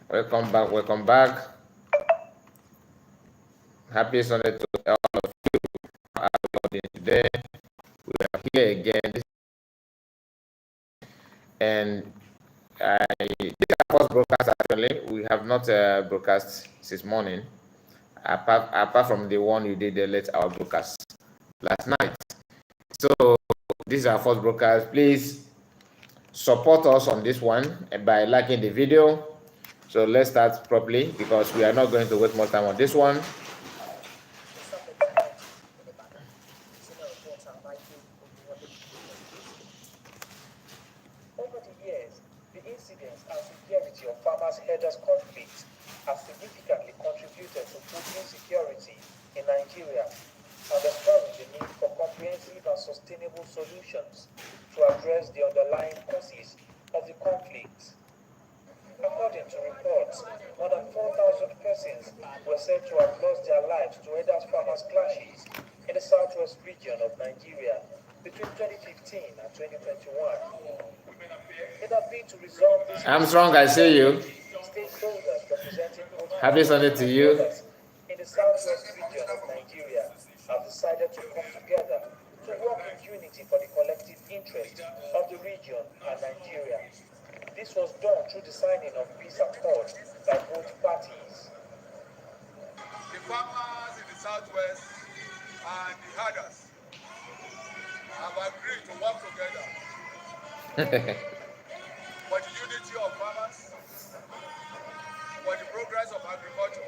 Welcome back. Welcome back. Happy Sunday to all of you. How are you doing today? We are here again, and this is our first broadcast. Actually, we have not broadcast since morning, apart from the one you did late our broadcast last night. So this is our first broadcast. Please support us on this one by liking the video. So let's start properly because we are not going to waste more time on this one. Over the years, the incidents and severity of farmers' herders' conflicts have significantly contributed to food insecurity in Nigeria, underscoring the need for comprehensive and sustainable solutions to address the underlying causes of the conflict. According to reports, more than 4,000 persons were said to have lost their lives to herders-farmers clashes in the southwest region of Nigeria between 2015 and 2021. In a bid to resolve this, Armstrong, I see you. stakeholders representing both Happy Sunday to you. in the southwest region of Nigeria have decided to come together to work in unity for the collective interest of the region and Nigeria. This was done through the signing of peace accords by both parties. The farmers in the southwest and the herders have agreed to work together for the unity of farmers, for the progress of agriculture,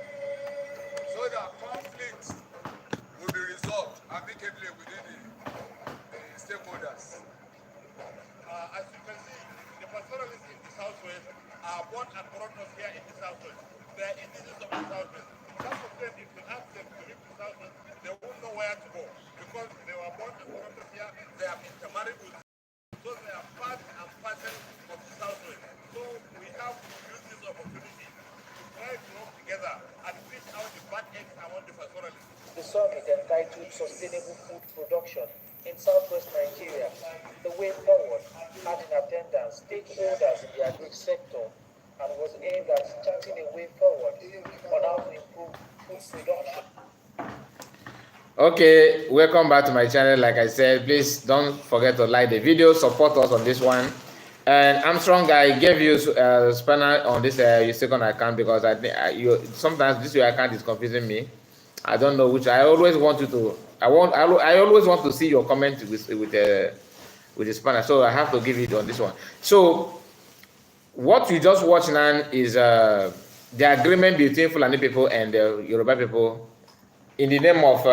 so that conflicts will be resolved amicably within the stakeholders. As you can see, the pastoralists in the southwest are born and brought up here in the southwest. They are indigenous of the southwest. Some of them, if you ask them to leave the southwest, they won't know where to go because they were born and brought up here. They have intermarried with, so they are part and parcel of the southwest. So we have to use this opportunity to try to work together and fish out the bad eggs among the pastoralists. The summit entitled Sustainable Food Production in Southwest Nigeria, The Way Forward, had in attendance stakeholders in the agri sector and was aimed at charting a way forward on how to improve food production. Okay, welcome back to my channel. Like I said, please don't forget to like the video, support us on this one. And Armstrong, I gave you spanner on this your second account because I think sometimes this your account is confusing me. I don't know which. I always want you to. I always want to see your comment with the spanner. So I have to give it on this one. So what you just watched now is the agreement between Fulani people and the Yoruba people in the name of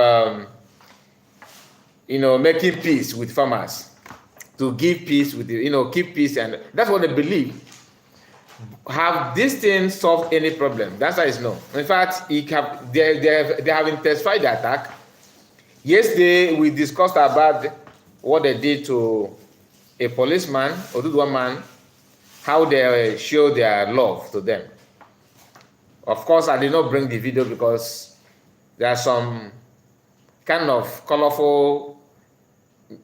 making peace with farmers, to give peace with keep peace, and that's what they believe. Have this thing solved any problem? The answer is no. In fact, they have intensified the attack. Yesterday we discussed about what they did to a policeman, Oduduwa man, how they show their love to them. Of course, I did not bring the video because there are some kind of colorful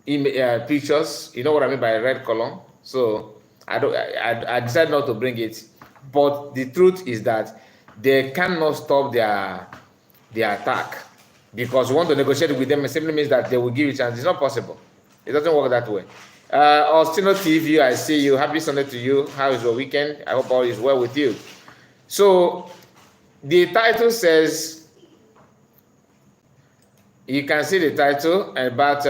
pictures. You know what I mean by red color. So I decided not to bring it. But the truth is that they cannot stop their attack because we want to negotiate with them. It simply means that they will give you a chance. It's not possible. It doesn't work that way. Ostino TV, I see you. Happy Sunday to you. How is your weekend? I hope all is well with you. So the title says, you can see the title about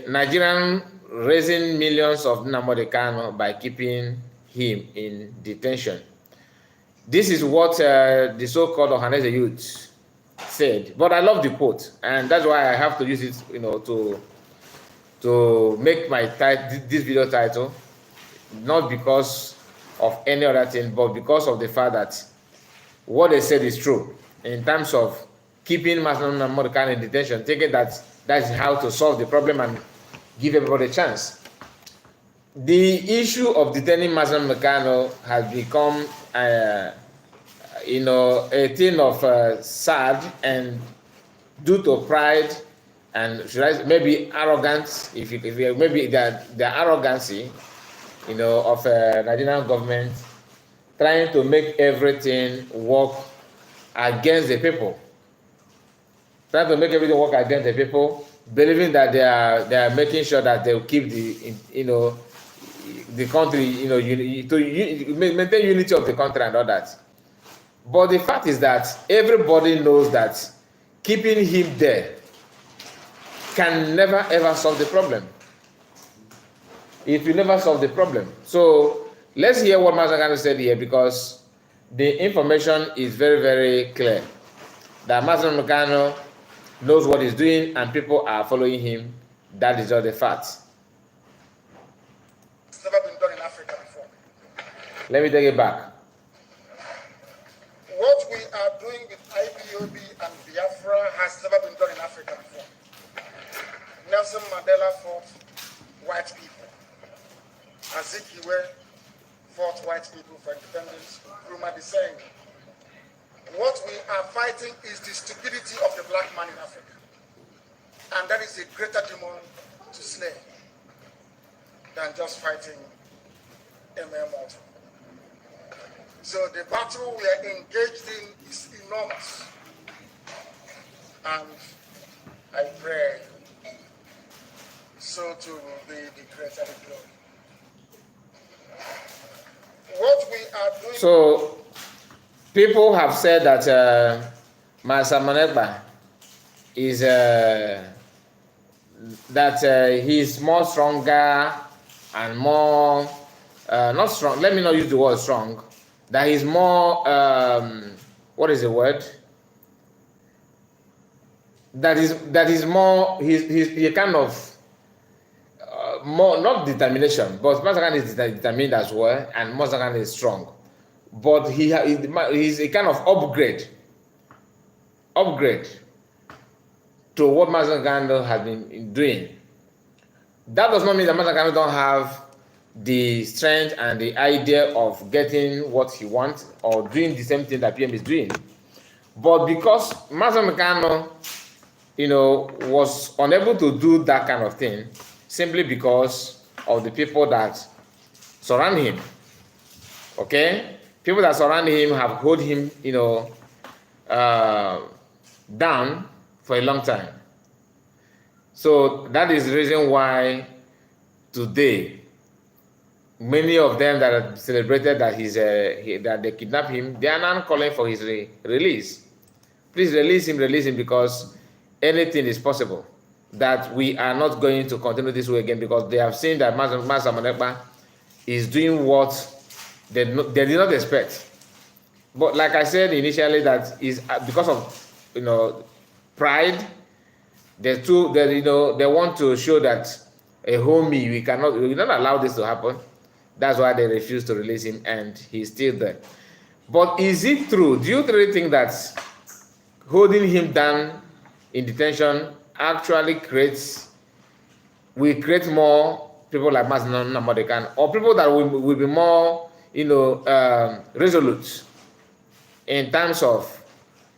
Nigerian raising millions of Nnamdi Kanu by keeping him in detention. This is what the so-called Ohanese youth said. But I love the quote, and that's why I have to use it, to make my this video title, not because of any other thing, but because of the fact that what they said is true in terms of keeping Nnamdi Kanu in detention, thinking that that's how to solve the problem and give everybody a chance. The issue of detaining Nnamdi Kanu has become a thing of sad, and due to pride and maybe arrogance, maybe the arrogancy, of Nigerian government trying to make everything work against the people. Trying to make everything work against the people, believing that they are making sure that they'll keep the the country, to maintain unity of the country and all that. But the fact is that everybody knows that keeping him there can never ever solve the problem. It will never solve the problem. So let's hear what Master Kanu said here, because the information is very, very clear that Master Kanu knows what he's doing and people are following him. That is all the fact. It's never been done in Africa before. Let me take it back. What we are doing with IPOB and Biafra has never been done in Africa before. Nelson Mandela fought white people. Azikiwe fought white people for independence. Nkrumah the same. What we are fighting is the stupidity of the black man in Africa. And that is a greater demon to slay than just fighting MMO. So the battle we are engaged in is enormous. And I pray so to be the greater the glory. What we are doing. So people have said that Master Manegba is he's more stronger and more not strong. Let me not use the word strong. That he's more what is the word? That is more he kind of more not determination, but Master Kanu is determined as well, and Master Kanu is strong. But he's a kind of upgrade to what Master Kanu has been doing. That does not mean that Master Kanu don't have the strength and the idea of getting what he wants or doing the same thing that PM is doing. But because Master Kanu, was unable to do that kind of thing, simply because of the people that surround him. Okay? People that surround him have held him, down for a long time. So that is the reason why today, many of them that have celebrated that that they kidnapped him, they are now calling for his release. Please release him, because anything is possible. That we are not going to continue this way again, because they have seen that Master Manegba is doing what they did not expect. But like I said initially, that is because of pride. They want to show that a homie, we cannot allow this to happen. That's why they refuse to release him, and he's still there. But is it true? Do you really think that holding him down in detention actually will create more people like Master Nnamdi, or people that will be more, resolute in terms of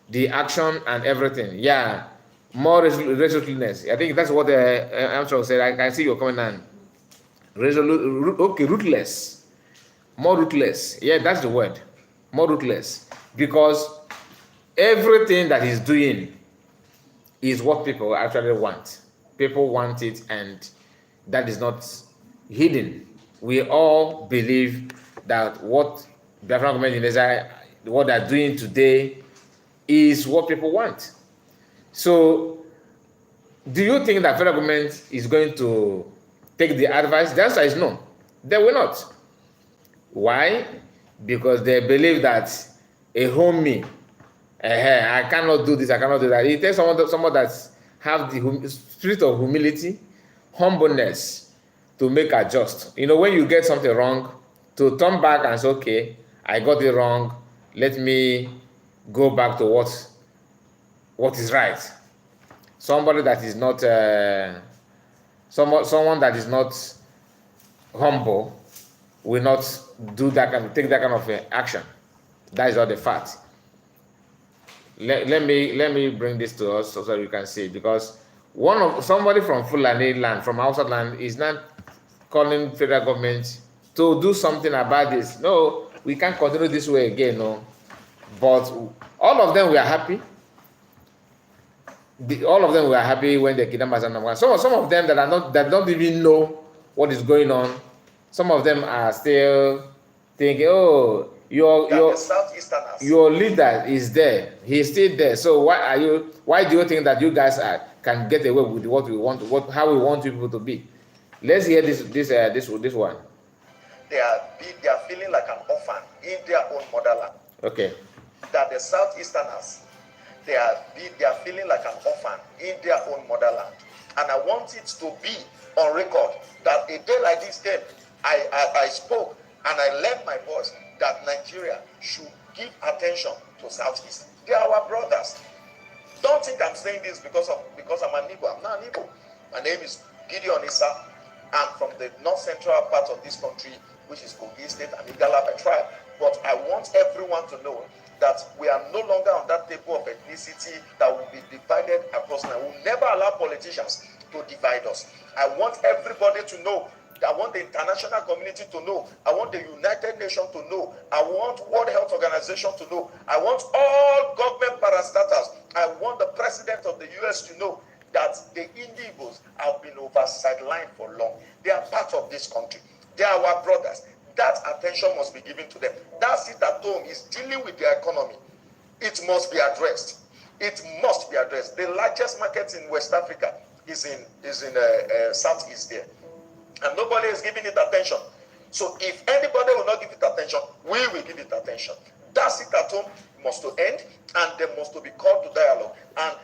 the action and everything? Yeah, more resoluteness. I think that's what Armstrong said. I can see your comment on resolute. Okay, ruthless, more ruthless. Yeah, that's the word, more ruthless, because everything that he's doing is what people actually want. People want it, and that is not hidden. We all believe that what the African government in Israel, what they're doing today, is what people want. So, do you think that federal government is going to take the advice? The answer is no. They will not. Why? Because they believe that a homie, I cannot do this, I cannot do that. It takes someone that have the spirit of humility, humbleness, to make adjust. When you get something wrong, to turn back and say, okay, I got it wrong, let me go back to what is right. Somebody that is not someone that is not humble will not take that kind of action. That is not the fact. Let me bring this to us so you can see, because somebody from Fulani land, from outside land, is not calling federal government to do something about this. No, we can't continue this way again, no. But all of them were happy. All of them were happy when they kidnapped Nnamdi. Some of them that don't even know what is going on. Some of them are still thinking, oh, your leader is there. He's still there. So why do you think that you guys can get away with what we want, how we want people to be? Let's hear this one. They are feeling like an orphan in their own motherland. Okay. That the Southeasterners, they are feeling like an orphan in their own motherland. And I want it to be on record that a day like this came, I spoke and I lent my voice that Nigeria should give attention to Southeast. They are our brothers. Don't think I'm saying this because I'm an Igbo. I'm not an Igbo. My name is Gideon Issa. I'm from the north central part of this country, which is Kogi State and Igala by tribe. But I want everyone to know that we are no longer on that table of ethnicity that will be divided across. I will never allow politicians to divide us. I want everybody to know. I want the international community to know. I want the United Nations to know. I want World Health Organization to know. I want all government parastatals. I want the president of the US to know that the Indigbos have been sidelined for long. They are part of this country. They are our brothers. That attention must be given to them. That sit at home is dealing with their economy. It must be addressed. It must be addressed. The largest market in West Africa is in Southeast there. And nobody is giving it attention. So if anybody will not give it attention, we will give it attention. That sit at home must to end, and they must to be called to dialogue. And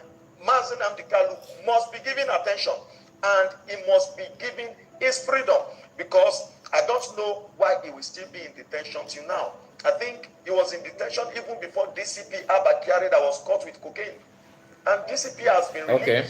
Nnamdi Kanu must be given attention, and he must be given his freedom, because I don't know why he will still be in detention till now. I think he was in detention even before DCP Abba Kyari that was caught with cocaine. And DCP has been released. Okay.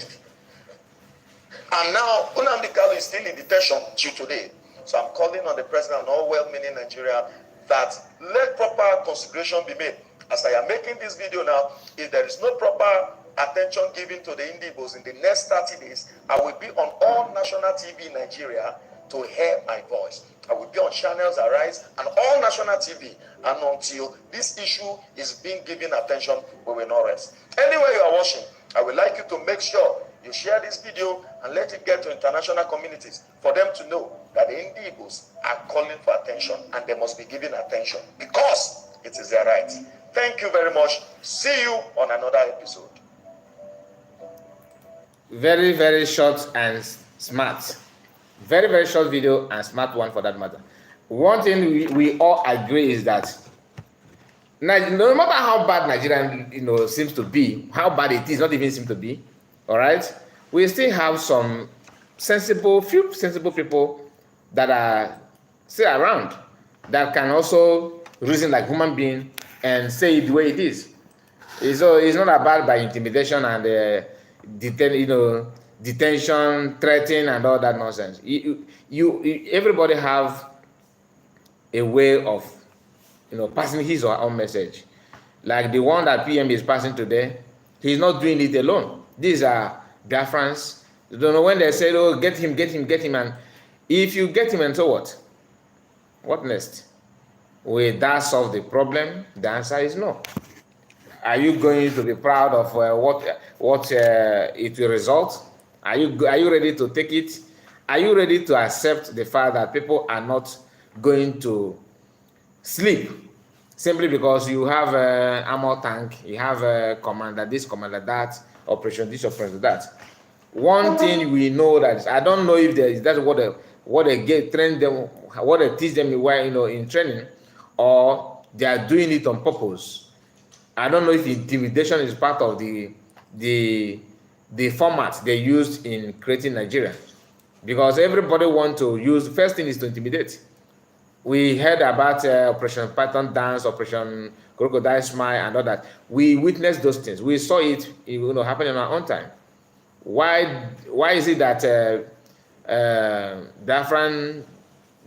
And now Nnamdi Kanu is still in detention till today. So I'm calling on the president and all well-meaning Nigeria that let proper consideration be made. As I am making this video now, if there is no proper attention given to the Indigbos in the next 30 days, I will be on all national TV in Nigeria to hear my voice. I will be on channels Arise and all national TV, and until this issue is being given attention, we will not rest. Anywhere you are watching, I would like you to make sure you share this video and let it get to international communities for them to know that the Indigbos are calling for attention, and they must be given attention because it is their right. Thank you very much. See you on another episode. Very, very short and smart. Very, very short video and smart one for that matter. One thing we all agree is that no matter how bad Nigeria seems to be, how bad it is, not even seem to be, all right, we still have some few sensible people that are still around that can also reason like human being and say it the way it is. It's not about by intimidation and detention, threatening, and all that nonsense. Everybody have a way of passing his or her own message. Like the one that PM is passing today, he's not doing it alone. These are Biafrans. You don't know when they say, oh, get him, and if you get him, and so what? What next? Will that solve the problem? The answer is no. Are you going to be proud of what it will result? Are you ready to take it? Are you ready to accept the fact that people are not going to sleep simply because you have an armor tank, you have a commander this, commander that, operation this, operation that? One thing we know that I don't know if that's what they train them, what they teach them in training, or they are doing it on purpose. I don't know if intimidation is part of the format they used in creating Nigeria, because everybody wants to use. First thing is to intimidate. We heard about Operation Python Dance, Operation Crocodile Smile, and all that. We witnessed those things. We saw it, happening on our own time. Why is it that Biafran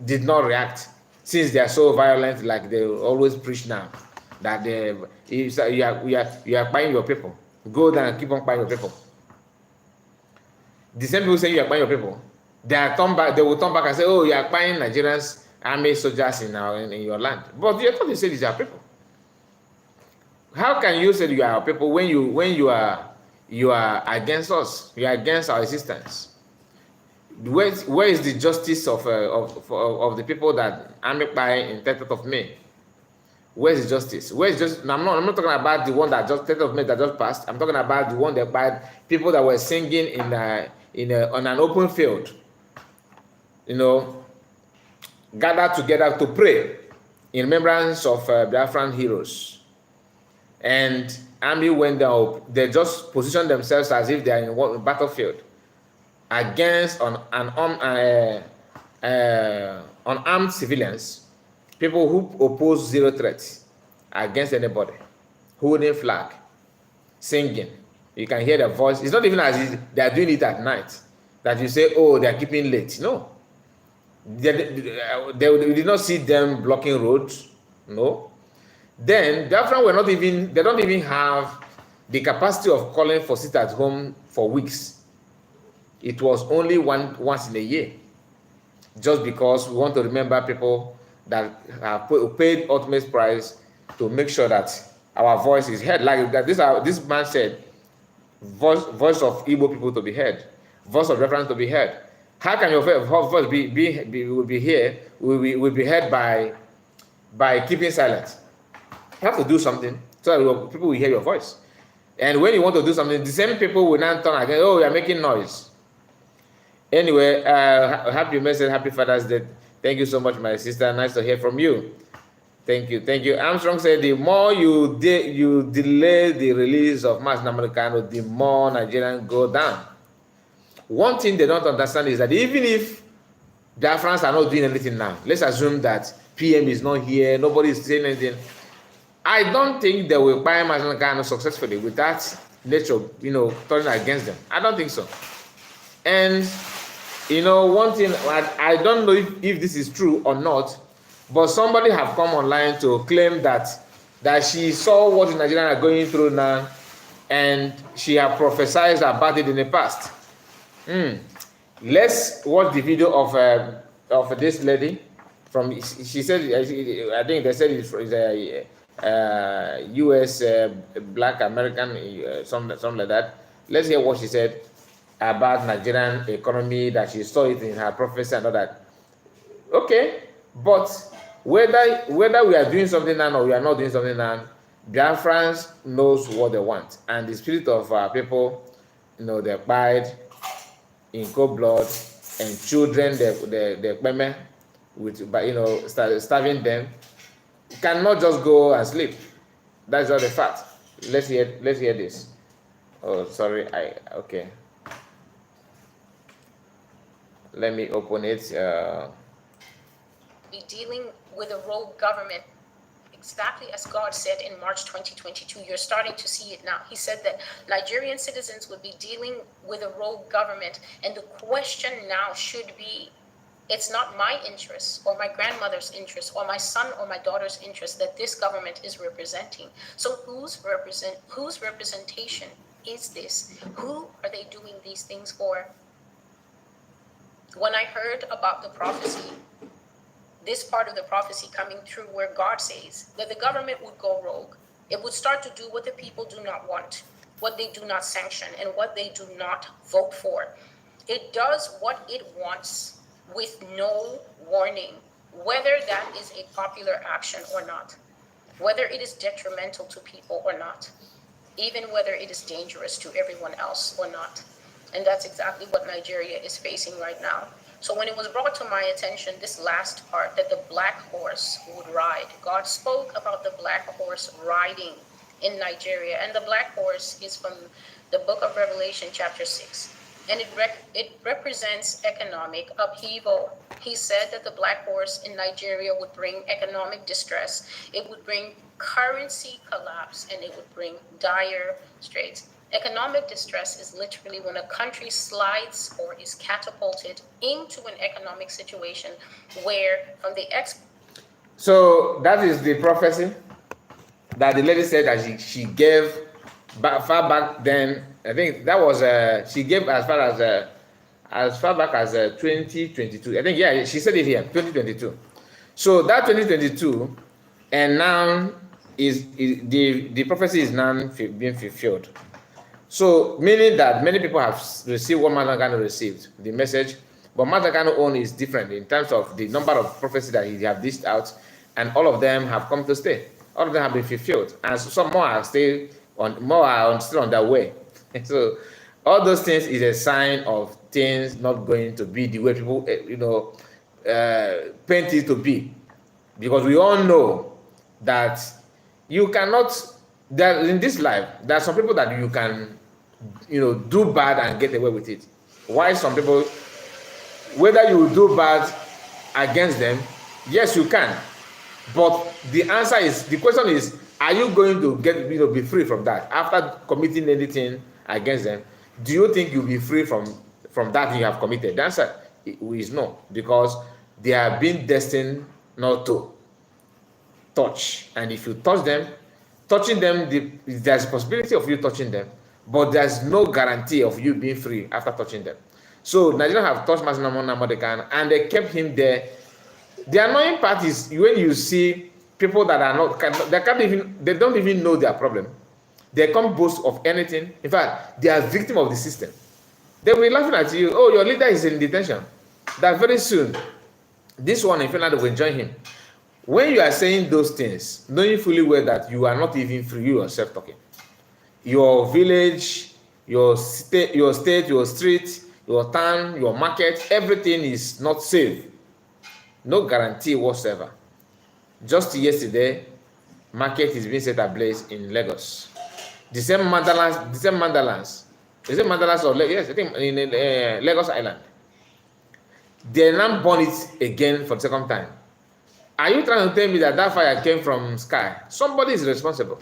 did not react, since they are so violent, like they always preach now, that you are buying your people? Go down and keep on buying your people. The same people saying you are buying your people, they will turn back and say, oh, you are buying Nigerians army soldiers in your land. But you thought you said these are people. How can you say you are people when you are against us? You are against our existence. Where is the justice of the people that army by in 30th of May? Where is the justice? Where is just? I'm not talking about the one that just 30th of May that just passed. I'm talking about the one that by people that were singing on an open field. You know, gathered together to pray in remembrance of Biafran heroes. And army went down. They just positioned themselves as if they are in a battlefield against unarmed civilians, people who oppose zero threat against anybody, holding flag, singing. You can hear their voice. It's not even as if they are doing it at night that you say, oh, they are keeping late. No. We did not see them blocking roads. No. Then Biafran they don't even have the capacity of calling for sit at home for weeks. It was only once in a year, just because we want to remember people that have paid ultimate price to make sure that our voice is heard. Like that, this man said, voice of Igbo people to be heard, voice of reference to be heard. How can your voice be heard by keeping silent? You have to do something so that people will hear your voice. And when you want to do something, the same people will now turn again. Oh, you're making noise. Anyway, happy message, happy Father's Day. Thank you so much, my sister. Nice to hear from you. Thank you. Armstrong said, the more you delay the release of Nnamdi Kanu, the more Nigerians go down. One thing they don't understand is that even if Biafrans are not doing anything now, let's assume that PM is not here, nobody is saying anything. I don't think they will buy Nnamdi Kanu successfully with that nature, turning against them. I don't think so. And one thing, I don't know if this is true or not, but somebody have come online to claim that she saw what the Nigerians are going through now, and she have prophesied about it in the past. Let's watch the video of this lady. She said, I think they said it's a U.S. Black American, something like that. Let's hear what she said about Nigerian economy, that she saw it in her prophecy and all that. Okay, but whether we are doing something now or we are not doing something now, Biafrans knows what they want, and the spirit of our people, they abide in cold blood, and children, they payment with, starving them, cannot just go and sleep. That's just the fact. Let's hear this. Oh, sorry. Okay. Let me open it. Be dealing with a rogue government, exactly as God said in March 2022. You're starting to see it now. He said that Nigerian citizens would be dealing with a rogue government, and the question now should be, it's not my interest or my grandmother's interest or my son or my daughter's interest that this government is representing. So whose representation is this? Who are they doing these things for? When I heard about the prophecy, this part of the prophecy coming through where God says that the government would go rogue, it would start to do what the people do not want, what they do not sanction, and what they do not vote for. It does what it wants with no warning, whether that is a popular action or not, whether it is detrimental to people or not, even whether it is dangerous to everyone else or not. And that's exactly what Nigeria is facing right now. So when it was brought to my attention, this last part, that the black horse would ride, God spoke about the black horse riding in Nigeria. And the black horse is from the book of Revelation, chapter 6. And it represents economic upheaval. He said that the black horse in Nigeria would bring economic distress. It would bring currency collapse, and it would bring dire straits. Economic distress is literally when a country slides or is catapulted into an economic situation where from the So that is the prophecy that the lady said that she gave far back then. I think that was she gave as far back as 2022. I think, yeah, she said it here, 2022. So that 2022, and now is the prophecy is now being fulfilled. So meaning that many people have received what Master Kanu received, the message, but Master Kanu own is different in terms of the number of prophecies that he have dished out, and all of them have come to stay. All of them have been fulfilled, and some more are still still on their way. So all those things is a sign of things not going to be the way people paint it to be, because we all know that you cannot. That in this life, there are some people that you can, do bad and get away with it. Why some people, whether you do bad against them, yes, you can. But the question is, are you going to be free from that after committing anything against them? Do you think you'll be free from that you have committed? The answer is no, because they have been destined not to touch. And if you touch them, touching them, there's a possibility of you touching them, but there's no guarantee of you being free after touching them. So Nigerians have touched Master Nnamdi, and they kept him there. The annoying part is when you see people that are not, they don't even know their problem. They can't boast of anything. In fact, they are victim of the system. They will be laughing at you. Oh, your leader is in detention. That very soon, this one in Finland will join him. When you are saying those things, knowing fully well that you are not even free, you yourself talking. Your village, your state, your street, your town, your market, everything is not safe. No guarantee whatsoever. Just yesterday, market is being set ablaze in Lagos. The same Mandalas. Is it Mandalas or Lagos? Yes, I think in Lagos Island. They now burn it again for the second time. Are you trying to tell me that fire came from sky? Somebody is responsible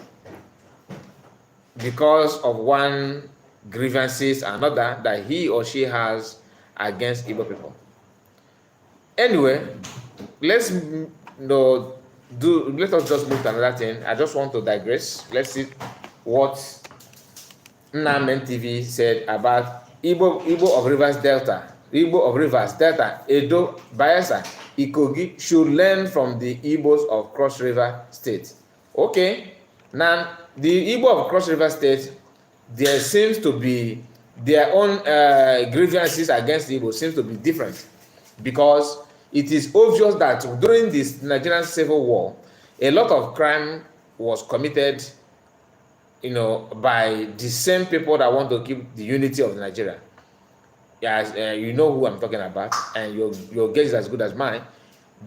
because of one grievances another that he or she has against Igbo people. Anyway, let us just move to another thing. I just want to digress. Let's see what Nnamdi TV said about Igbo of Rivers Delta, Edo, Bayelsa, Ikogi should learn from the Igbos of Cross River State. Okay, now the Igbo of Cross River State, there seems to be their own grievances against the Igbo seems to be different, because it is obvious that during this Nigerian Civil War, a lot of crime was committed, by the same people that want to keep the unity of Nigeria. Yes, you know who I'm talking about, and your guess is as good as mine.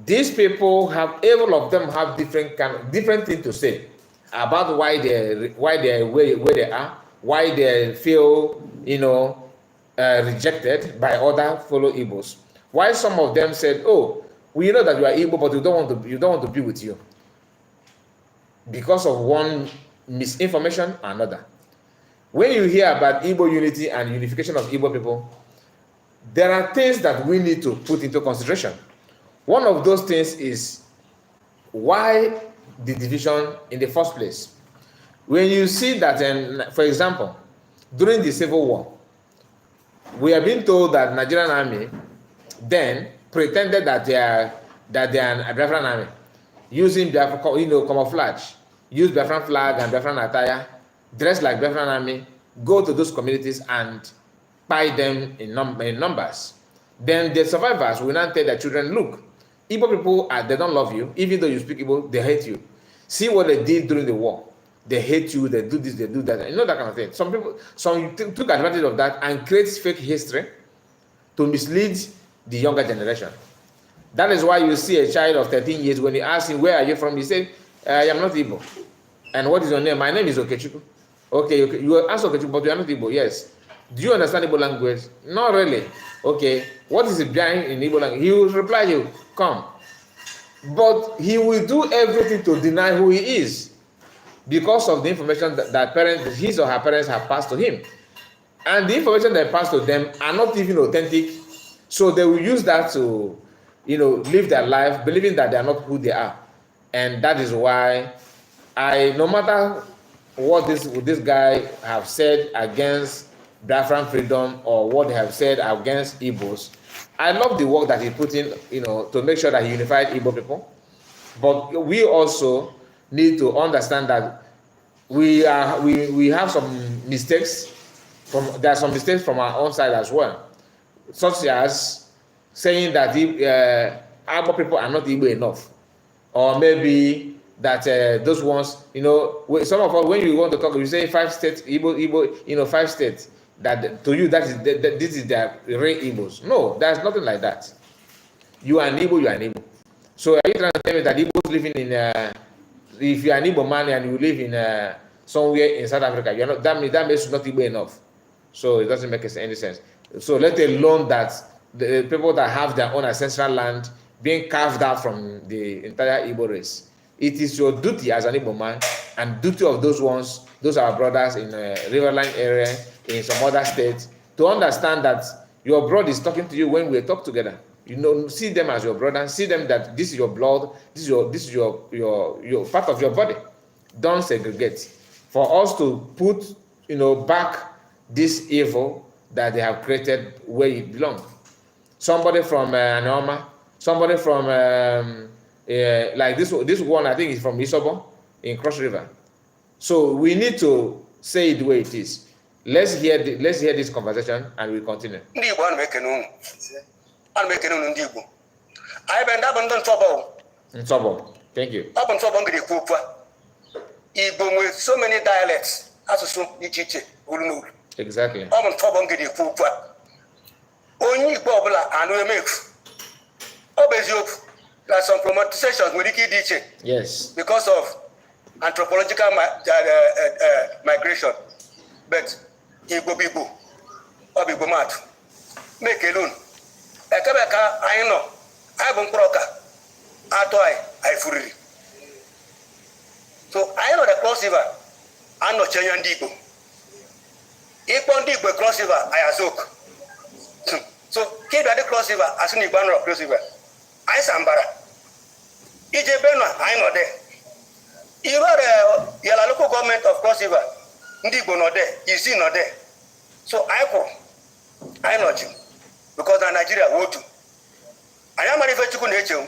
These people all of them have different things to say about why they're where they are, why they feel rejected by other fellow Igbos. Why some of them said, "Oh, we know that you are Igbo, but you don't want to be with you," because of one misinformation or another. When you hear about Igbo unity and unification of Igbo people, there are things that we need to put into consideration. One of those things is why the division in the first place. When you see that, for example, during the Civil War, we have been told that Nigerian army then pretended that they are a Biafran army, using camouflage, use Biafran flag and Biafran attire, dress like Biafran army, go to those communities and buy them in numbers. Then the survivors will not tell their children, look, Igbo people, they don't love you. Even though you speak Igbo, they hate you. See what they did during the war. They hate you, they do this, they do that. That kind of thing. Some people took advantage of that and create fake history to mislead the younger generation. That is why you see a child of 13 years, when you ask him, where are you from? He said, I am not Igbo. And what is your name? My name is Okechukwu. Okay, you ask Okechukwu, but you are not Igbo. Yes. Do you understand Igbo language? Not really. Okay, what is it behind in Igbo language? He will reply you, come. But he will do everything to deny who he is, because of the information that his or her parents have passed to him. And the information they pass to them are not even authentic. So they will use that to, live their life, believing that they are not who they are. And that is why no matter what this guy have said against Biafran freedom or what they have said against Igbos, I love the work that he put in, to make sure that he unified Igbo people. But we also need to understand that we have some mistakes there are some mistakes from our own side as well, such as saying that Igbo people are not Igbo enough, or maybe that those ones, some of us, when you want to talk, you say 5 states, Igbo, 5 states. That to you, this is their real Igbos. No, there's nothing like that. You are an Igbo, you are an Igbo. So are you trying to tell me that Igbos living in, if you are an Igbo man and you live in somewhere in South Africa, you're not, that makes you not Igbo enough. So it doesn't make any sense. So let alone that the people that have their own ancestral land being carved out from the entire Igbo race. It is your duty as an Igbo man and duty of those our brothers in the Riverline area, in some other states, to understand that your brother is talking to you when we talk together. See them as your brother, see them that this is your blood, this is your part of your body. Don't segregate. For us to put, back this evil that they have created where it belongs. Somebody from Anoma, somebody from like this one, I think is from Isobo in Cross River. So we need to say it the way it is. Let's hear this conversation and we continue. Nsobo, thank you. Igbo with so many dialects, Exactly. Only Bobla and we make there are some promotions with Diki. Yes. Because of anthropological migration. But Igbo Bibu or Bibu Mat make alone. Ekabeka, I know. I won't crocker. I fully. So I know the crossover. I know Chenyan Digo. If one Digo crossover, I azok. So keep the crossover as soon as you banner of crossover. I Sambara. EJ Bena, I know there. You know the local government of crossover. Ndigo not there. You see not there. So I know you. Because in Nigeria, go to. I am manufacturing nature.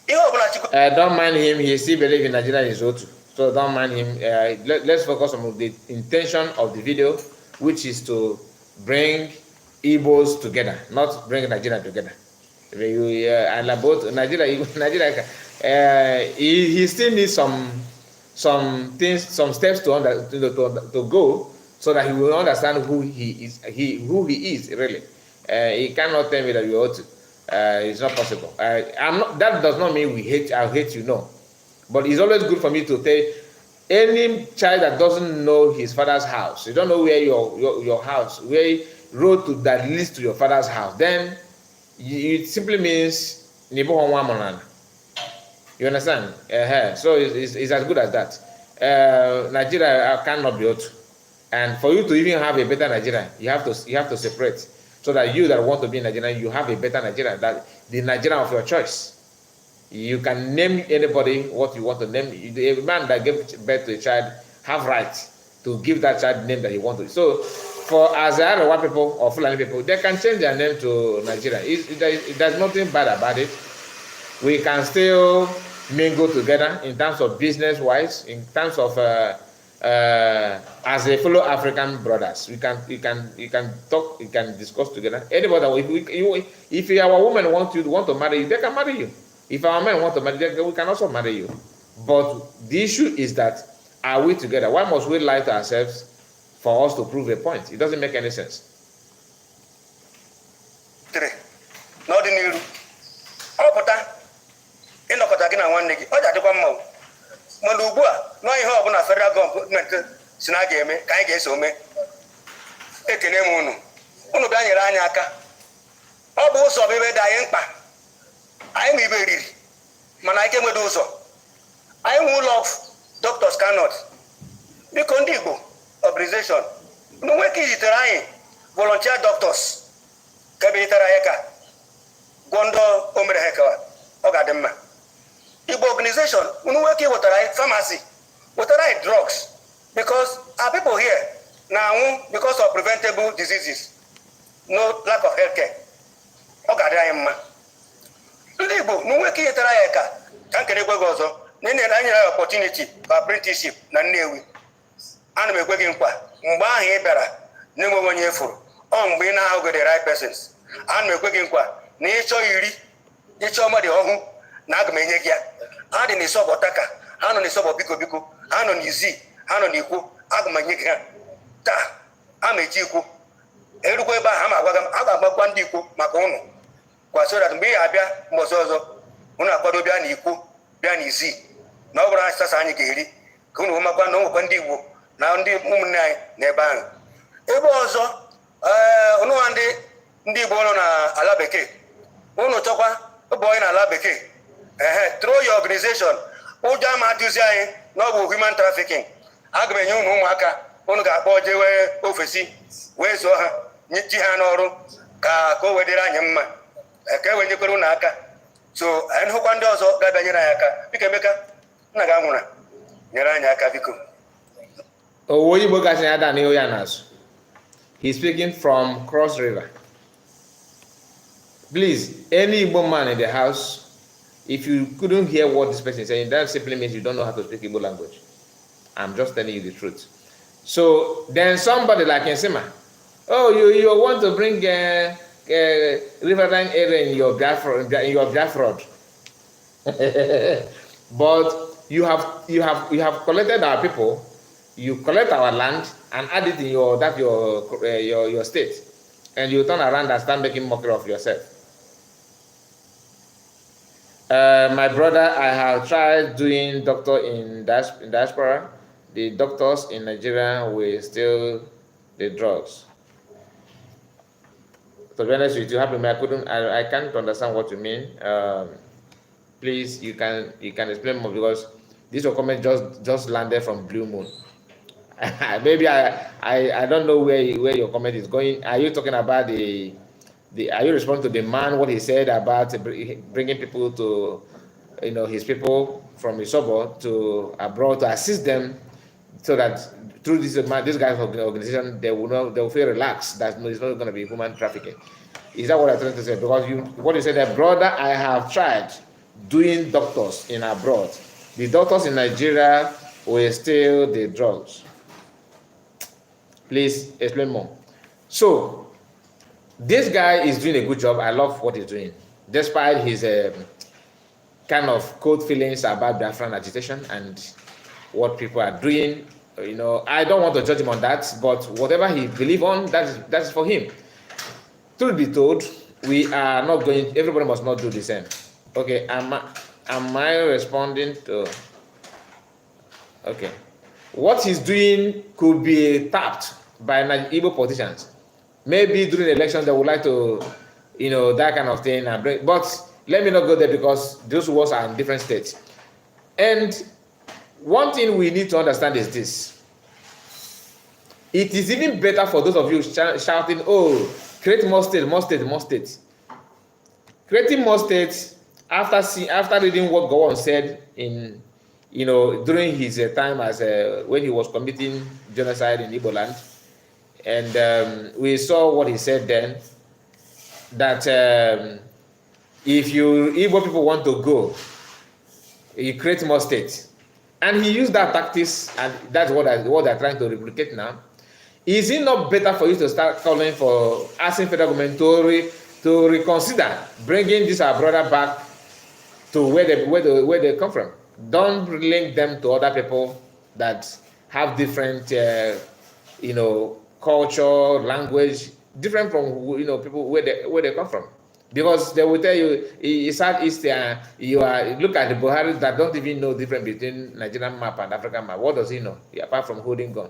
Don't mind him. He still believes in Nigeria is Otu. So don't mind him. Let's focus on the intention of the video, which is to bring Igbos together, not bring Nigeria together. And about Nigeria, he still needs some things, some steps to go, so that he will understand who he is really. He cannot tell me that you ought to. It's not possible. That does not mean I hate you, no. But it's always good for me to tell any child that doesn't know his father's house, you don't know where your house, where road to that leads to your father's house, then it simply means you understand? So it's as good as that. Nigeria cannot be Otu. And for you to even have a better Nigeria, you have to separate. So that you that want to be Nigerian, you have a better Nigerian, that the Nigerian of your choice. You can name anybody what you want to name. A man that gave birth to a child have right to give that child the name that he wants to. So, for Azara people or Fulani people, they can change their name to Nigeria. There's nothing bad about it. We can still mingle together in terms of business-wise, in terms of as a fellow African brothers. You can talk, you can discuss together. Anybody, if our women want to marry you, they can marry you. If our men want to marry you, we can also marry you. But the issue is that, are we together? Why must we lie to ourselves for us to prove a point? It doesn't make any sense. Not in you. In the Katagina one nigga, or that one. Malubua, no, you have a federal government. Sinagame, can I guess on me? Ekenemono. Unuganyaka. Obos of a dying. I am very man. I came with also. I will love doctors cannot. The Condigo organization. No way is trying volunteer doctors. Kabitaraeka. Gondo Omerheka. Ogadema. The organization, no working with the pharmacy, with the right drugs. Because our people here now, because of preventable diseases, no lack of healthcare. Ogadema. ndị Igbo n'onwe ka nyetara ya ka nkele gwe gị ọzọ na enye na nyere opportunity for apprenticeship na Nnewi. Ana m ekwe gị nkwa mgbe ahụ ị bịara na-enweghị onye efuru ọ mgbe ị na-ahụghị the right persons. Ana m ekwe gị nkwa na ịchọ iri ịchọ mmadụ ọhụụ na aga m enye gị ya. Ha dị n'Isọbọ Ọtaka, ha nọ n'Isọbọ Biko Biko, ha nọ n'Izi, ha nọ n'Ikwo, aga m enye gị ha taa. A ma eji Ikwo erukwa ebe ahụ a ga-agbakwa ndị Ikwo maka ụnụ kwa so that mgbe ị abịa mbọsị ọzọ ụnụ akwado bịa n'Ikwo bịa n'Izi na ọ bụrụ anyị sasa anyị ga-eri ka ụnụ makwa na ụmụkwa ndị Igbo na ndị ụmụnne anyị n'ebe ahụ. Ebe ọzọ ụnụnwa ndị Igbo nọ na ala bekee ụnụ chọkwa ụbọ onye na ala bekee through your organization ụjọ ama atụzi anyị na ọ bụ human trafficking. Aga m enye ụnụ ụmụaka ụnụ ga-akpọ jewe ofesi wee zụọ ha ji ha n'ọrụ ka o wedịrị anyị mma ka e wee nyekwere ụnụ aka. So anyị hụkwa ndị ọzọ ga-abịa nyere anyị aka. Biko Emeka nna gị anwụra nyere anyị aka biko. Owoyibo gasị ada n'ihu ya n'azụ. He's speaking from Cross River. Please, any Igbo man in the house, if you couldn't hear what this person is saying, that simply means you don't know how to speak Igbo language. I'm just telling you the truth. So then somebody like Nsima, oh, you want to bring riverine area in your Biafra, but you have collected our people, you collect our land and add it in your state, and you turn around and start making mockery of yourself. My brother, I have tried doing doctor in diaspora. The doctors in Nigeria will steal the drugs. To be honest with you, I can't understand what you mean. Please, you can explain more, because this comment just landed from Blue Moon. Maybe I don't know where your comment is going. Are you talking about are you responding to the man, what he said about bringing people to, his people from Isobo to abroad to assist them, so that through this guy's organization they will feel relaxed that it's not going to be human trafficking? Is that what I'm trying to say? Because what you said there, brother, I have tried doing doctors in abroad. The doctors in Nigeria will steal the drugs. Please explain more. So this guy is doing a good job. I love what he's doing, despite his kind of cold feelings about Biafran agitation and what people are doing. I don't want to judge him on that, but whatever he believes on, that is for him. Truth be told, we are not going. Everybody must not do the same. Okay, am I responding to? Okay, what he's doing could be tapped by Igbo politicians. Maybe during the elections they would like to, that kind of thing. But let me not go there, because those words are in different states. And one thing we need to understand is this: it is even better for those of you shouting, "Oh, create more states, more states, more states." Creating more states after reading what Gowon said in, during his time as when he was committing genocide in Igbo land, and we saw what he said then, that if Igbo people want to go, you create more states. And he used that tactics, and that's what they're trying to replicate now. Is it not better for you to start calling for asking federal government to reconsider bringing this our brother back to where they come from? Don't link them to other people that have different culture, language, different from people where they come from. Because they will tell you, Southeast, you look at the Buhari that don't even know the difference between Nigerian map and African map. What does he know, apart from holding gun?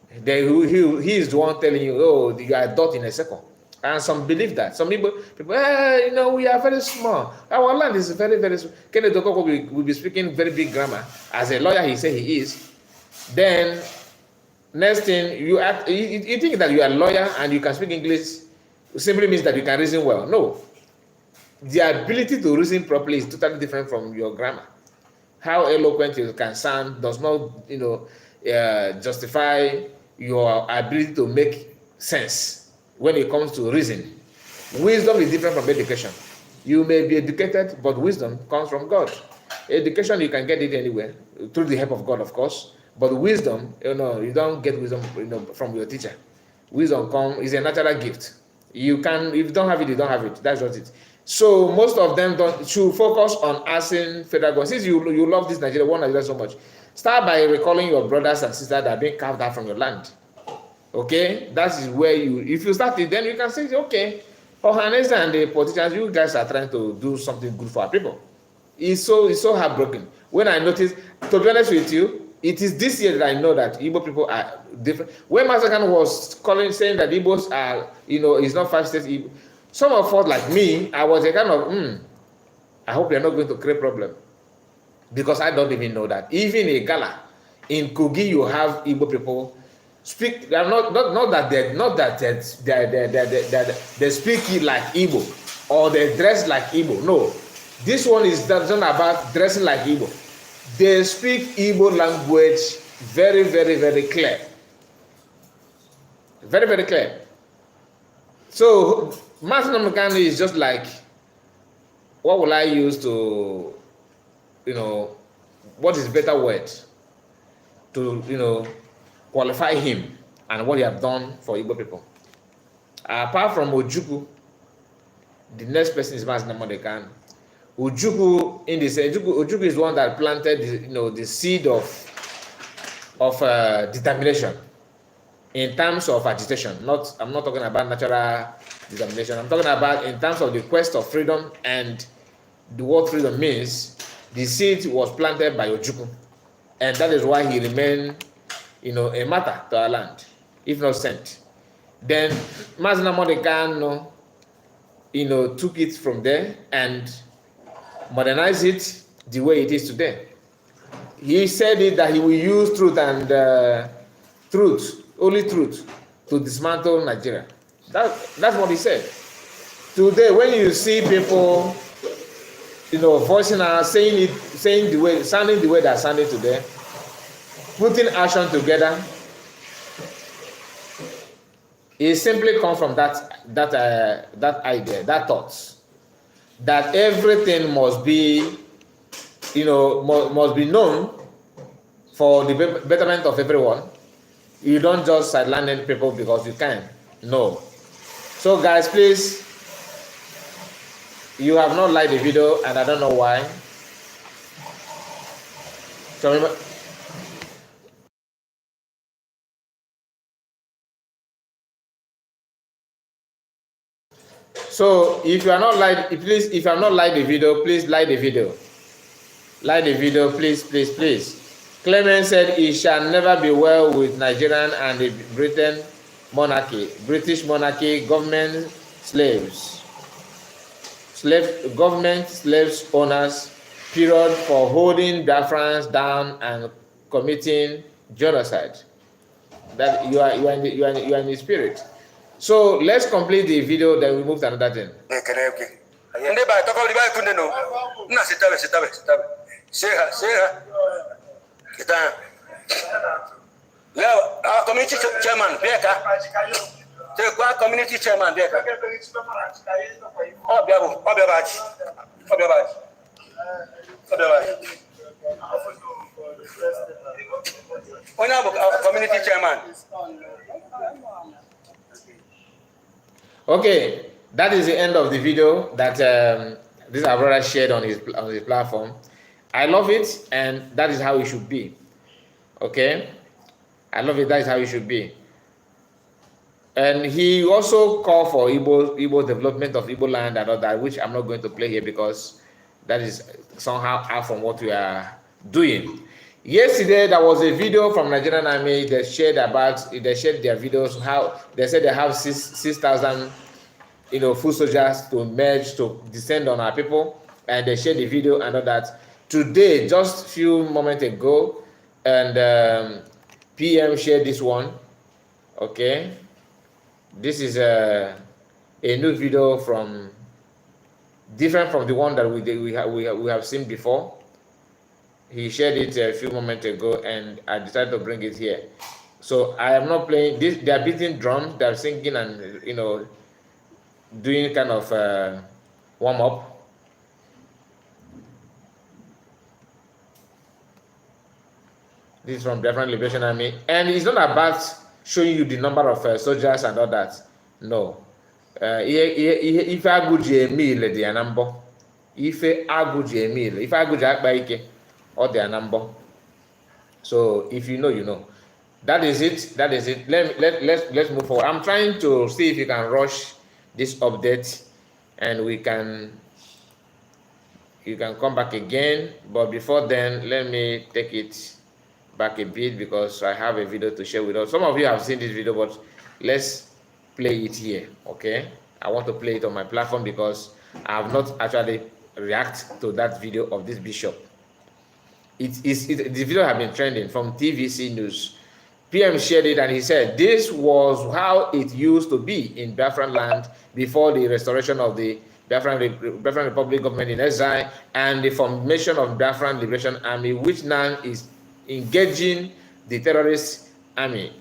He is the one telling you, oh, you are a dot in a circle. And some believe that. Some people, we are very small. Our land is very, very small. Kenneth Okoko will be speaking very big grammar. As a lawyer, he said he is. Then, next thing, you think that you are a lawyer and you can speak English simply means that you can reason well. No. The ability to reason properly is totally different from your grammar. How eloquent you can sound does not, justify your ability to make sense when it comes to reason. Wisdom is different from education. You may be educated, but wisdom comes from God. Education, you can get it anywhere through the help of God, of course. But wisdom, you don't get wisdom, from your teacher. Wisdom is a natural gift. You can, if you don't have it, you don't have it. That's just it. So most of them should focus on asking federal government. Since you love this Nigeria, one Nigeria so much, start by recalling your brothers and sisters that are being carved out from your land. Okay, that is where if you start it, then you can say, okay, Ohanese and the politicians, you guys are trying to do something good for our people. It's so heartbroken. When I notice, to be honest with you, it is this year that I know that Igbo people are different. When Masakan was saying that Igbos are, it's not 5 states Igbo, some of us, like me, I was a kind of, I hope you're not going to create problem. Because I don't even know that. Even in Gala, in Kogi, you have Igbo people speak. Not that they speak like Igbo or they dress like Igbo. No, this one is not about dressing like Igbo. They speak Igbo language very, very, very clear. Very, very clear. So Nnamdi Kanu is just like, what will I use to, what is better word to, qualify him and what he have done for Igbo people. Apart from Ojukwu, the next person is Nnamdi Kanu. Ojukwu Ojukwu is one that planted the seed of determination in terms of agitation. I'm not talking about natural determination. I'm talking about in terms of the quest of freedom and the word freedom means. The seed was planted by Ojukwu, and that is why he remained, a matter to our land, if not sent. Then Nnamdi Kanu, took it from there and modernized it the way it is today. He said that he will use truth and only truth, to dismantle Nigeria. That's what he said. Today, when you see people, voicing out, sounding the way they're sounding today, putting action together, it simply comes from that idea, that thought, that everything must be, must be known for the betterment of everyone. You don't just sideline people because you can. No. So guys, please, you have not liked the video, and I don't know why. So remember, so if you are not like, please, if you have not liked the video, please like the video. Like the video, please, please, please. Clement said it shall never be well with Nigerian and the British monarchy, government, slaves, owners, period, for holding Biafrans down and committing genocide. That you are in the spirit. So let's complete the video, then we move to another thing. Our community chairman, community chairman, community chairman. Okay, that is the end of the video that this our brother shared on his platform. I love it, and that is how it should be. Okay, I love it. That is how it should be. And he also called for Igbo development of Igbo land and all that, which I'm not going to play here because that is somehow out from what we are doing. Yesterday, there was a video from Nigerian Army that shared their videos, how they said they have 6,000 foot soldiers to merge, to descend on our people, and they shared the video and all that. Today, just a few moments ago, and PM shared this one. Okay, this is a new video from different from the one that we have seen before. He shared it a few moments ago, and I decided to bring it here. So I am not playing this. They are beating drums, they are singing, and doing kind of warm up. This is from Biafran Liberation Army, and it's not about showing you the number of soldiers and all that. No. Ife agụji eme ile dị ya na mbọ. Ife agụji eme ile. Ife agụji akpa ike ọ dị ya na mbọ. So if you know, you know. That is it. That is it. Let's move forward. I'm trying to see if you can rush this update, and you can come back again. But before then, let me take it back a bit because I have a video to share with us. Some of you have seen this video, but let's play it here. Okay, I want to play it on my platform because I have not actually react to that video of this bishop. The video have been trending from TVC News. PM shared it and he said this was how it used to be in Biafran land before the restoration of the Biafran Republic government in exile and the formation of Biafran Liberation Army, which now is engaging the terrorist army.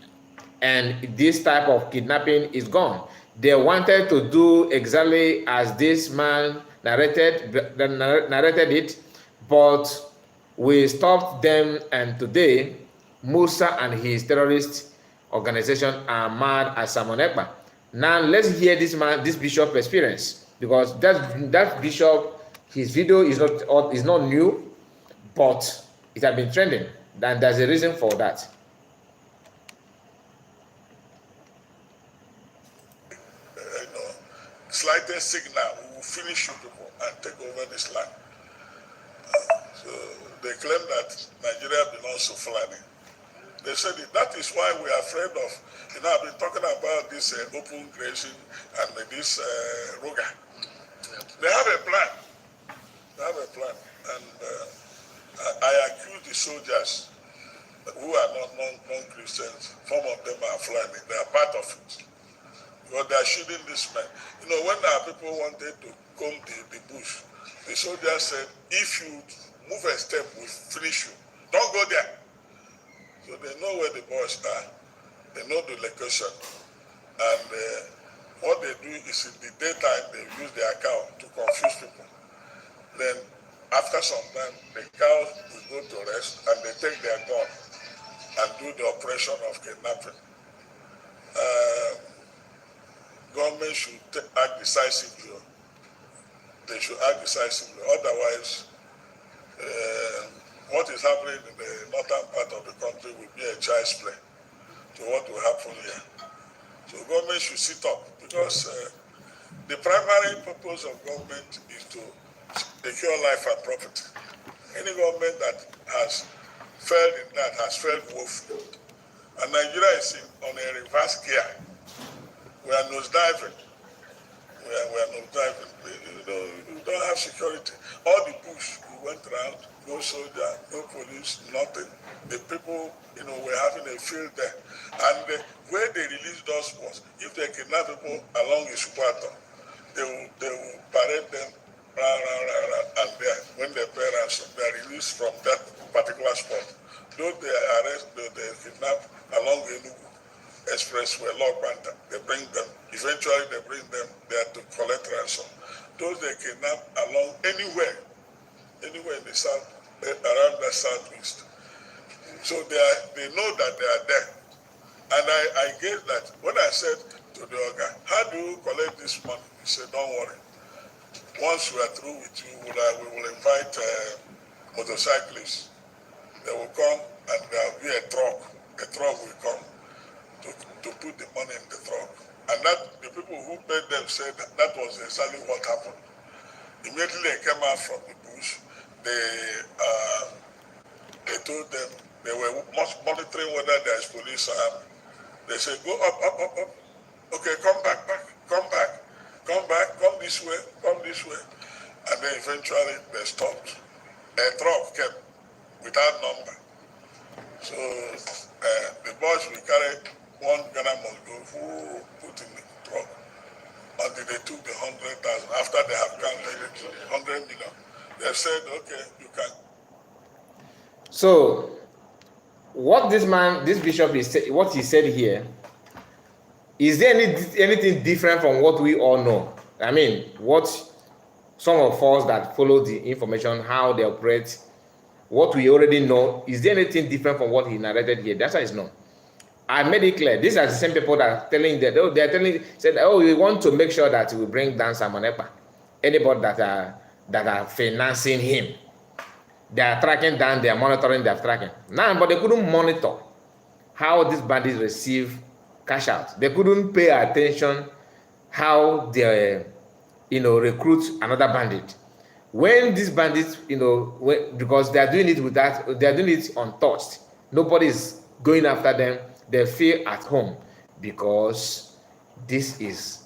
And this type of kidnapping is gone. They wanted to do exactly as this man narrated it, but we stopped them, and today Musa and his terrorist organization are mad as Simon Ekpa. Now let's hear this bishop experience, because that bishop, his video is not new, but it has been trending, and there's a reason for that. Slightest signal, we will finish you people and take over this land. So they claim that Nigeria belongs to Fulani. They said that is why we are afraid of, I've been talking about this open grazing and this Ruga. They have a plan. They have a plan. And I accuse the soldiers who are not non-Christians. Some of them are Fulani. They are part of it. Because they are shooting this man. When our people wanted to comb the bush, the soldiers said, if you move a step, we'll finish you. Don't go there. So they know where the boys are. They know the location. And what they do is in the daytime, they use their cow to confuse people. Then after some time, the cows will go to rest and they take their gun and do the operation of kidnapping. Government should act decisively. They should act decisively. Otherwise, what is happening in the northern part of the country will be a child's play to what will happen here. So government should sit up, because the primary purpose of government is to secure life and property. Any government that has failed in that has failed woefully. And Nigeria is on a reverse gear. We are nosediving. We are nosediving. We don't have security. All the bush we went around, no soldier, no police, nothing. The people, were having a field there. And the way they released us was, if they kidnap people along Isukwato, they will parade them and when they pay ransom, they are released from that particular spot. Those they arrest, they kidnap along the Expressway, Lord Banta, they bring them. Eventually, they bring them there to collect ransom. Those they kidnap along anywhere in the south, around the southeast. So they know that they are there. And I guess that when I said to the Oga, how do you collect this money? He said, don't worry. Once we are through with you, we will invite motorcyclists. They will come and there will be a truck. A truck will come to put the money in the truck. And that the people who paid them said that was exactly what happened. Immediately they came out from the bush. They told them they were monitoring whether there is police or army. They said, go up. Okay, come back, come this way. And then eventually they stopped. A truck came without number. So the boys will carry one Ghana must go who put in the truck until they took the 100,000. After they have counted it, 100 million, they said, okay, you can. So, what this bishop what he said here, is there anything different from what we all know? I mean, what some of us that follow the information, how they operate, what we already know. Is there anything different from what he narrated here? The answer is no. I made it clear. These are the same people that are telling that, oh, they're telling, said, oh, we want to make sure that we bring down Simon Ekpa. Anybody that are financing him, they are tracking down, they are monitoring, they are tracking. Now, but they couldn't monitor how these bandits receive cash out. They couldn't pay attention how they, recruit another bandit. When these bandits, because they are doing it they are doing it untouched. Nobody is going after them. They feel at home because this is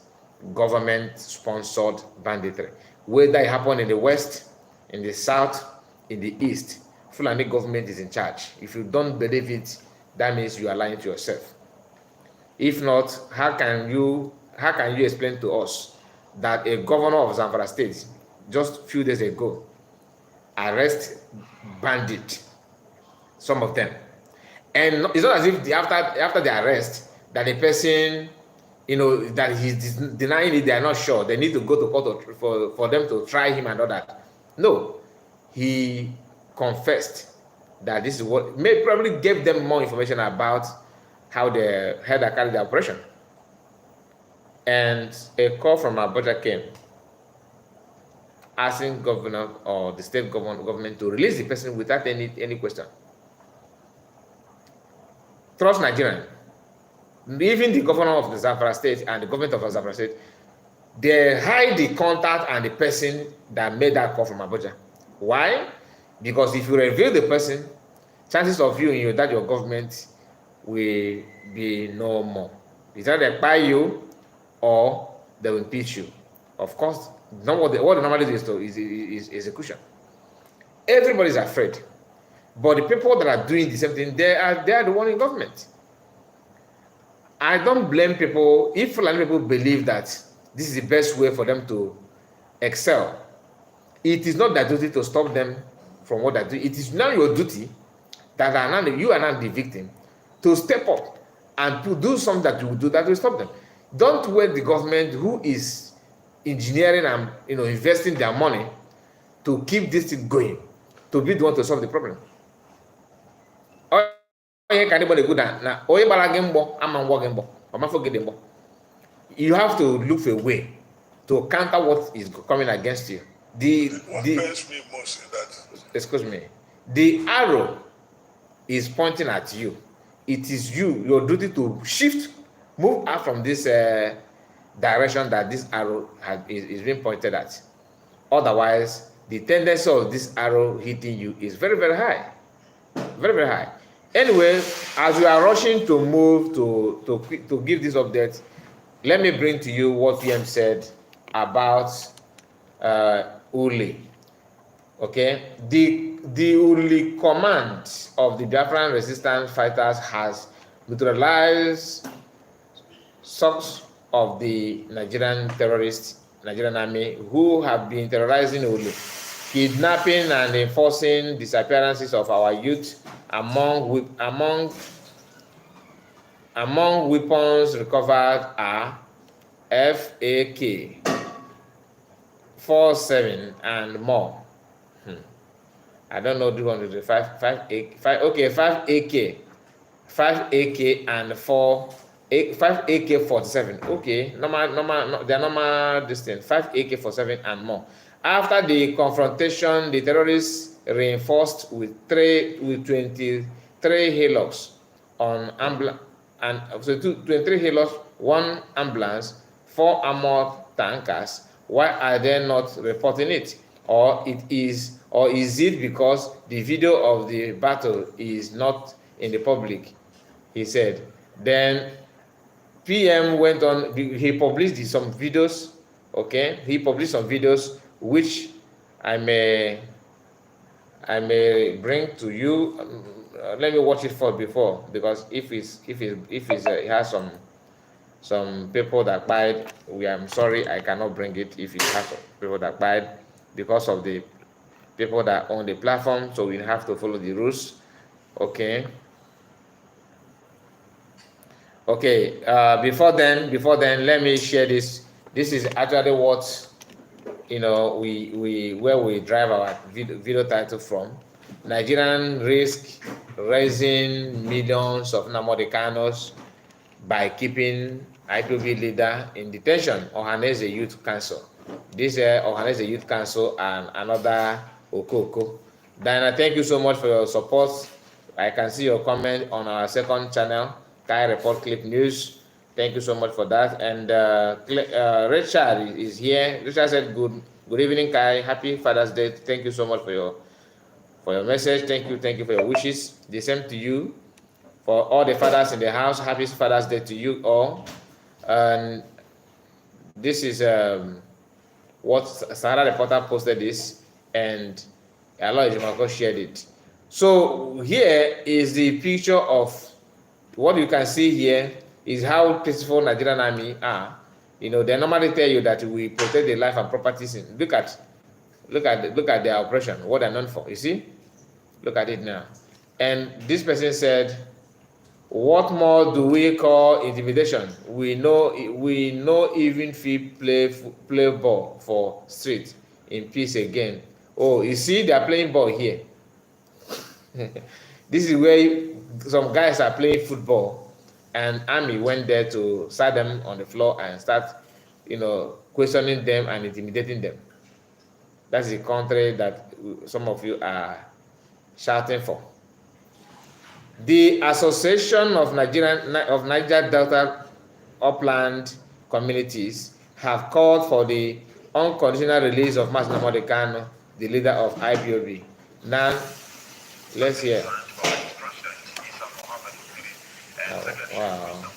government-sponsored banditry. Whether it happened in the West, in the South, in the East, Fulani government is in charge. If you don't believe it, that means you are lying to yourself. If not, how can you explain to us that a governor of Zamfara State just a few days ago arrest bandit, some of them, and it's not as if after the arrest that the person, that he's denying it, they are not sure, they need to go to court for them to try him and all that. No, he confessed that this is what probably gave them more information about how they had carried the operation. And a call from Abuja came asking governor or the state government to release the person without any question. Trust Nigerian. Even the governor of the Zamfara State and the government of the Zamfara State, they hide the contact and the person that made that call from Abuja. Why? Because if you reveal the person, chances of you in your government will be no more. Either they buy you or they will impeach you. Of course, what they normally do is execution. Everybody is afraid. But the people that are doing the same thing, they are the one in government. I don't blame people if Fulani people believe that this is the best way for them to excel. It is not their duty to stop them from what they do. It is now your duty that you are not the victim to step up and to do something that you will do that will stop them. Don't wait the government who is engineering and investing their money to keep this thing going to be the one to solve the problem. You have to look for a way to counter what is coming against you. What pains me most in that? Excuse me. The arrow is pointing at you. It is your duty to move out from this direction that this arrow is being pointed at. Otherwise, the tendency of this arrow hitting you is very, very high. Very, very high. Anyway, as we are rushing to move to give this update, let me bring to you what PM said about Uli. Okay, the Uli command of the Biafran resistance fighters has neutralized socks of the Nigerian army who have been terrorizing Uli, kidnapping and enforcing disappearances of our youth. Among weapons recovered are FAK 47 and more. I don't know, do you want to do 5 AK and 5 AK 47. Okay, normal, they're normal distance. 5 AK 47 and more. After the confrontation, the terrorists reinforced with 23 hillocks on ambulance, and so 23 hillocks, 1 ambulance, 4 armored tankers. Why are they not reporting it? Or is it because the video of the battle is not in the public? He said. Then PM went on. He published some videos. Okay, he published some videos which I may bring to you. Let me watch it first before, because if it has some people that died, I'm sorry, I cannot bring it if it has people that died because of the people that own the platform, so we have to follow the rules. Okay. Before then, let me share this. This is actually what where we drive our video title from. Nigerian risk raising millions of Nnamdi Kanus by keeping IPOB leader in detention. Ohaneze Youth Council. This Ohaneze Youth Council and another Okoko. Diana, thank you so much for your support. I can see your comment on our second channel, Kai Report Clip News. Thank you so much for that. And Richard is here. Richard said, "Good evening, Kai. Happy Father's Day. Thank you so much for your message. Thank you for your wishes. The same to you. For all the fathers in the house, happy Father's Day to you all." And this is what Sahara Reporter posted this, and Allah Ejimako shared it. So here is the picture of what you can see here is how peaceful Nigerian army are. You know, they normally tell you that we protect the life and properties. Look at their operation, what they're known for. You see, look at it now. And this person said, "What more do we call intimidation? We know even if we play ball for street in peace again." Oh, you see, they are playing ball here. This is where some guys are playing football, and army went there to sat them on the floor and start, questioning them and intimidating them. That's the country that some of you are shouting for. The Association of Niger Delta Upland Communities have called for the unconditional release of Mazi Nnamdi Kanu, the leader of IPOB. Now, let's hear. Oh, wow.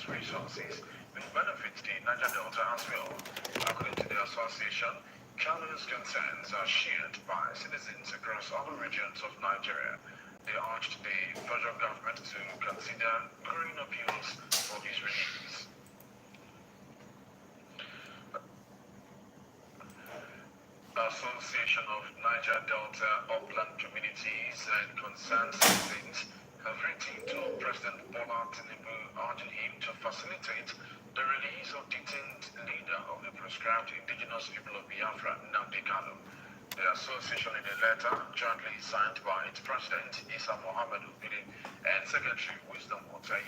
Resources will benefit the Niger Delta as well. According to the association, Kanu's concerns are shared by citizens across other regions of Nigeria. They urged the federal government to consider growing appeals for his release. Association of Niger Delta Upland Communities and Concerned Citizens have written to President Bola Tinubu urging him to facilitate the release of detained leader of the proscribed indigenous people of Biafra, Nnamdi Kanu. The association, in a letter jointly signed by its president, Isa Mohammed Ubiri, and Secretary Wisdom Otai,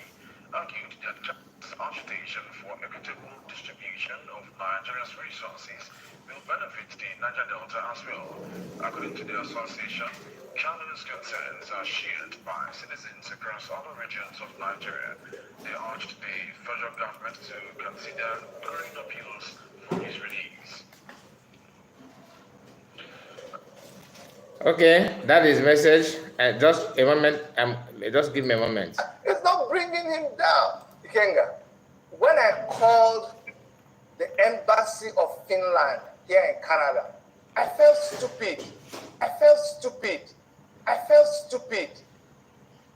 argued that Kanu's agitation for equitable distribution of Nigeria's resources will benefit the Niger Delta as well. According to the association, Kanu's concerns are shared by citizens across other regions of Nigeria. They urged the federal government to consider growing appeals for his release. Okay, that is message. Just a moment. Just give me a moment. It's not bringing him down, Ikenga. When I called the embassy of Finland here in Canada, I felt stupid.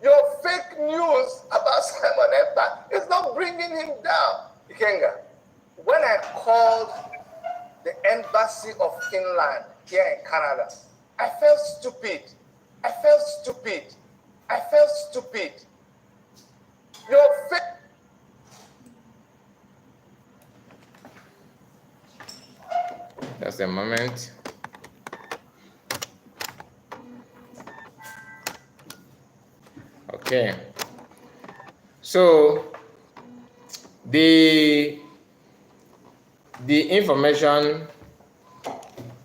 Your fake news about Simon Ekpa is not bringing him down, Ikenga. When I called the embassy of Finland here in Canada, I felt stupid. Your fake. Just a moment. Okay. So the information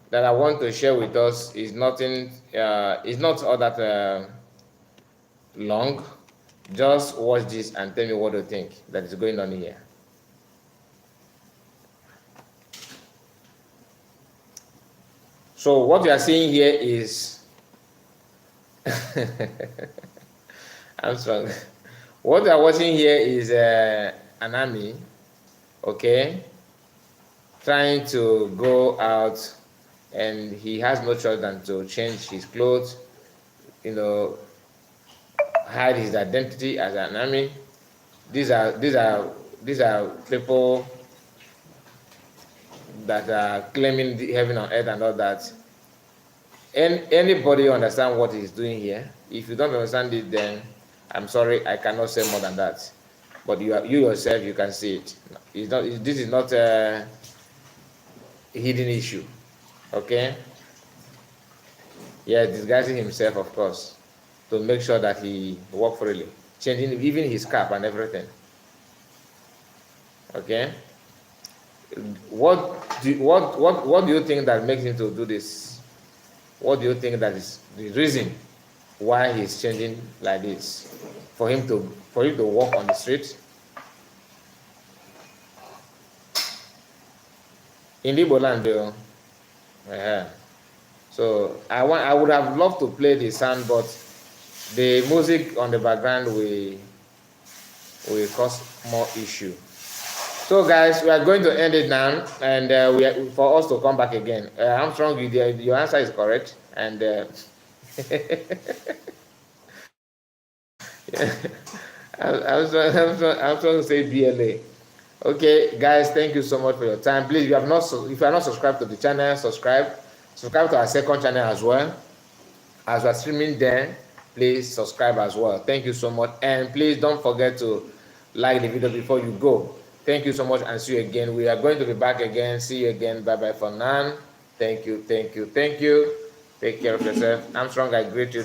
that I want to share with us is nothing. Is not all that long. Just watch this and tell me what you think that is going on here. So what you are seeing here is I'm strong. What you are watching here is an army, okay, trying to go out, and he has no choice than to change his clothes, hide his identity as an army. These are people that are claiming the heaven on earth and all that. And anybody understand what he's doing here? If you don't understand it, then I'm sorry, I cannot say more than that. But you yourself, you can see it. This is not hidden issue. Okay. Yeah, disguising himself, of course, to make sure that he walk freely, changing even his cap and everything. Okay. What do you think that makes him to do this? What do you think that is the reason why he's changing like this? For him to walk on the street? In Igbo land, though. Yeah. So I would have loved to play the sound, but the music on the background will cause more issue. So guys, we are going to end it now, and for us to come back again. Armstrong, your answer is correct, and I'm trying to say BLA. Okay, guys, thank you so much for your time. Please, if you are not subscribed to the channel, subscribe to our second channel as well. As we are streaming there, please subscribe as well. Thank you so much, and please don't forget to like the video before you go. Thank you so much, and see you again. We are going to be back again. See you again. Bye bye for now. Thank you. Take care of yourself. Armstrong, I greet you.